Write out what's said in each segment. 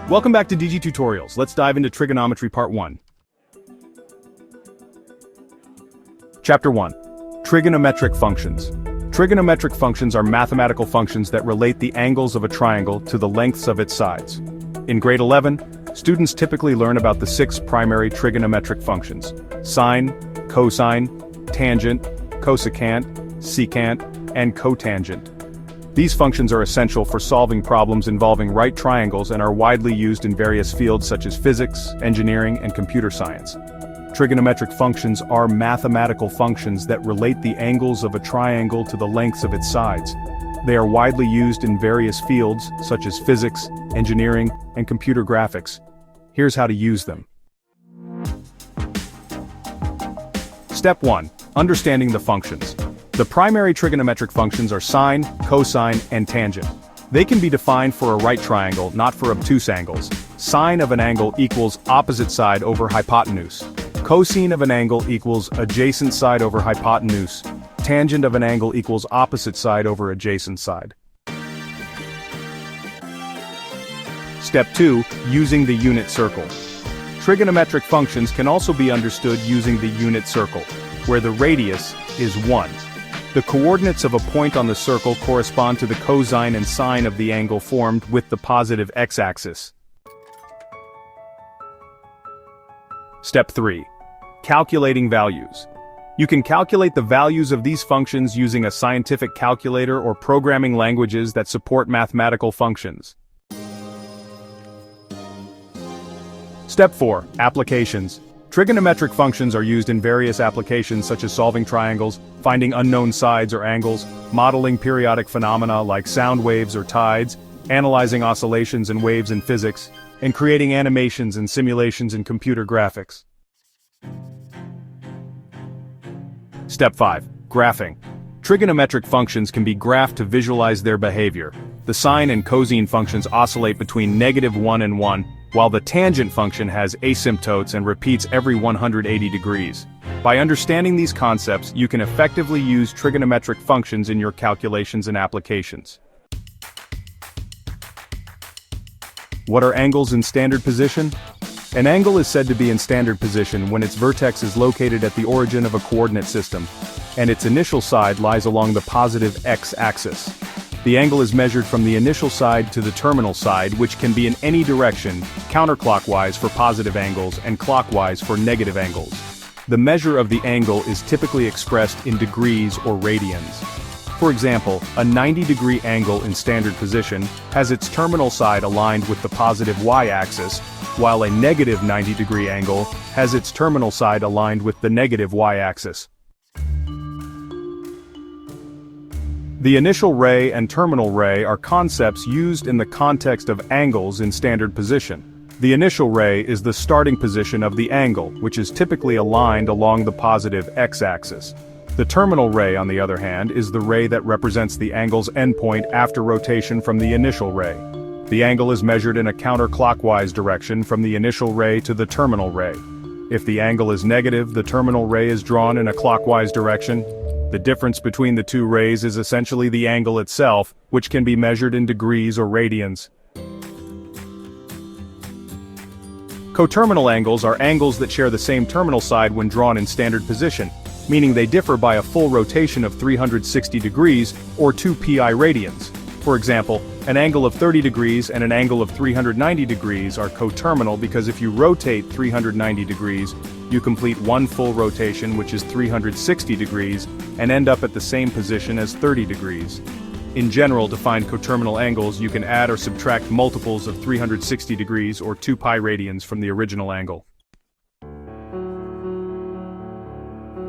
Welcome back to Djji Tutorials. Let's dive into Trigonometry Part 1. Chapter 1. Trigonometric Functions. Trigonometric functions are mathematical functions that relate the angles of a triangle to the lengths of its sides. In grade 11, students typically learn about the 6 primary trigonometric functions: sine, cosine, tangent, cosecant, secant, and cotangent. These functions are essential for solving problems involving right triangles and are widely used in various fields such as physics, engineering, and computer science. Trigonometric functions are mathematical functions that relate the angles of a triangle to the lengths of its sides. They are widely used in various fields such as physics, engineering, and computer graphics. Here's how to use them. Step 1. Understanding the functions. The primary trigonometric functions are sine, cosine, and tangent. They can be defined for a right triangle, not for obtuse angles. Sine of an angle equals opposite side over hypotenuse. Cosine of an angle equals adjacent side over hypotenuse. Tangent of an angle equals opposite side over adjacent side. Step 2. Using the unit circle. Trigonometric functions can also be understood using the unit circle, where the radius is 1. The coordinates of a point on the circle correspond to the cosine and sine of the angle formed with the positive x-axis. Step 3. Calculating values. You can calculate the values of these functions using a scientific calculator or programming languages that support mathematical functions. Step 4. Applications. Trigonometric functions are used in various applications such as solving triangles, finding unknown sides or angles, modeling periodic phenomena like sound waves or tides, analyzing oscillations and waves in physics, and creating animations and simulations in computer graphics. Step 5. Graphing. Trigonometric functions can be graphed to visualize their behavior. The sine and cosine functions oscillate between -1 and 1, while the tangent function has asymptotes and repeats every 180 degrees. By understanding these concepts, you can effectively use trigonometric functions in your calculations and applications. What are angles in standard position? An angle is said to be in standard position when its vertex is located at the origin of a coordinate system, and its initial side lies along the positive x-axis. The angle is measured from the initial side to the terminal side, which can be in any direction, counterclockwise for positive angles and clockwise for negative angles. The measure of the angle is typically expressed in degrees or radians. For example, a 90-degree angle in standard position has its terminal side aligned with the positive y-axis, while a negative 90-degree angle has its terminal side aligned with the negative y-axis. The initial ray and terminal ray are concepts used in the context of angles in standard position. The initial ray is the starting position of the angle, which is typically aligned along the positive x-axis. The terminal ray, on the other hand, is the ray that represents the angle's endpoint after rotation from the initial ray. The angle is measured in a counterclockwise direction from the initial ray to the terminal ray. If the angle is negative, the terminal ray is drawn in a clockwise direction. The difference between the two rays is essentially the angle itself, which can be measured in degrees or radians. Coterminal angles are angles that share the same terminal side when drawn in standard position, meaning they differ by a full rotation of 360 degrees, or 2 pi radians. For example, an angle of 30 degrees and an angle of 390 degrees are coterminal because if you rotate 390 degrees, you complete one full rotation, which is 360 degrees, and end up at the same position as 30 degrees. In general, to find coterminal angles, you can add or subtract multiples of 360 degrees or 2 pi radians from the original angle.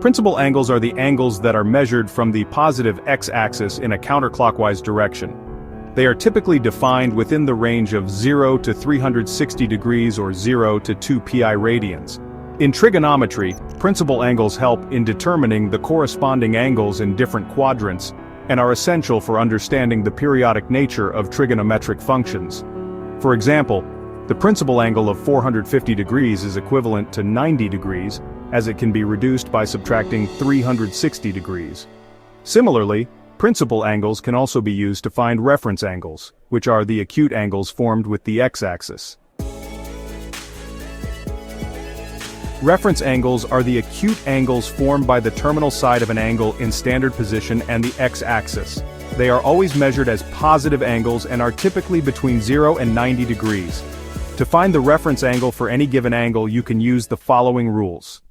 Principal angles are the angles that are measured from the positive x-axis in a counterclockwise direction. They are typically defined within the range of 0 to 360 degrees or 0 to 2 pi radians. In trigonometry, principal angles help in determining the corresponding angles in different quadrants, and are essential for understanding the periodic nature of trigonometric functions. For example, the principal angle of 450 degrees is equivalent to 90 degrees, as it can be reduced by subtracting 360 degrees. Similarly, principal angles can also be used to find reference angles, which are the acute angles formed with the x-axis. Reference angles are the acute angles formed by the terminal side of an angle in standard position and the x-axis. They are always measured as positive angles and are typically between 0 and 90 degrees. To find the reference angle for any given angle, you can use the following rules.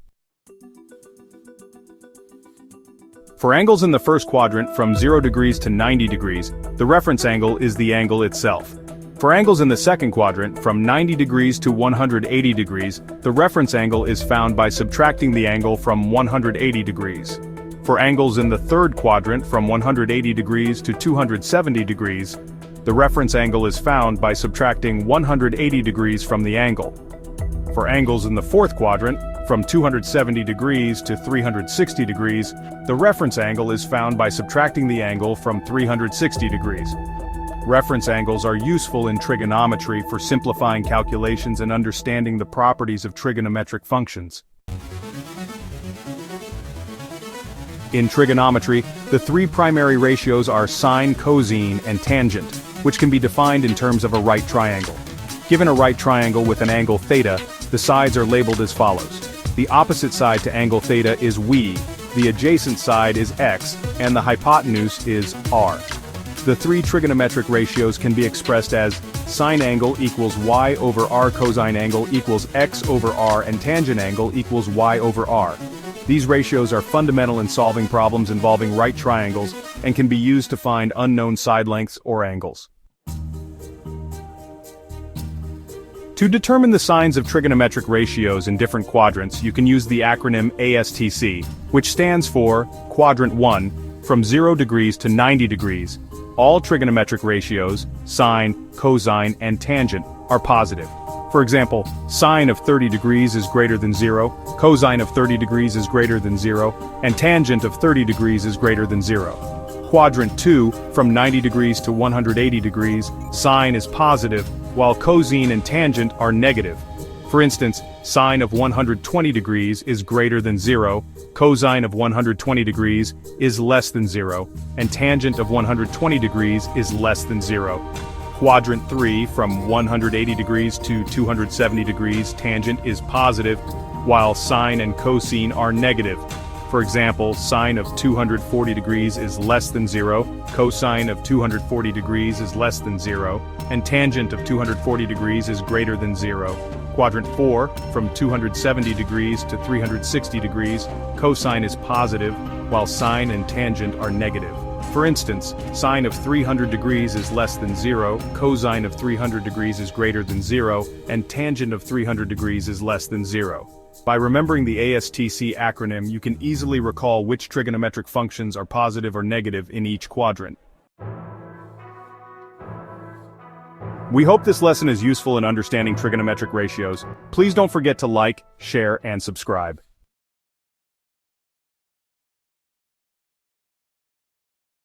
For angles in the first quadrant from 0 degrees to 90 degrees, the reference angle is the angle itself. For angles in the second quadrant from 90 degrees to 180 degrees, the reference angle is found by subtracting the angle from 180 degrees. For angles in the third quadrant from 180 degrees to 270 degrees, the reference angle is found by subtracting 180 degrees from the angle. For angles in the fourth quadrant, from 270 degrees to 360 degrees, the reference angle is found by subtracting the angle from 360 degrees. Reference angles are useful in trigonometry for simplifying calculations and understanding the properties of trigonometric functions. In trigonometry, the three primary ratios are sine, cosine, and tangent, which can be defined in terms of a right triangle. Given a right triangle with an angle theta, the sides are labeled as follows. The opposite side to angle theta is y, the adjacent side is x, and the hypotenuse is r. The three trigonometric ratios can be expressed as sine angle equals y over r, cosine angle equals x over r, and tangent angle equals y over r. These ratios are fundamental in solving problems involving right triangles and can be used to find unknown side lengths or angles. To determine the signs of trigonometric ratios in different quadrants, you can use the acronym ASTC, which stands for Quadrant 1, from 0 degrees to 90 degrees. All trigonometric ratios, sine, cosine, and tangent, are positive. For example, sine of 30 degrees is greater than 0, cosine of 30 degrees is greater than 0, and tangent of 30 degrees is greater than 0. Quadrant 2, from 90 degrees to 180 degrees, sine is positive, while cosine and tangent are negative. For instance, sine of 120 degrees is greater than 0, cosine of 120 degrees is less than 0, and tangent of 120 degrees is less than 0. Quadrant 3, from 180 degrees to 270 degrees, tangent is positive, while sine and cosine are negative. For example, sine of 240 degrees is less than 0, cosine of 240 degrees is less than 0, and tangent of 240 degrees is greater than 0. Quadrant 4, from 270 degrees to 360 degrees, cosine is positive, while sine and tangent are negative. For instance, sine of 300 degrees is less than 0, cosine of 300 degrees is greater than 0, and tangent of 300 degrees is less than 0. By remembering the ASTC acronym, you can easily recall which trigonometric functions are positive or negative in each quadrant. We hope this lesson is useful in understanding trigonometric ratios. Please don't forget to like, share, and subscribe.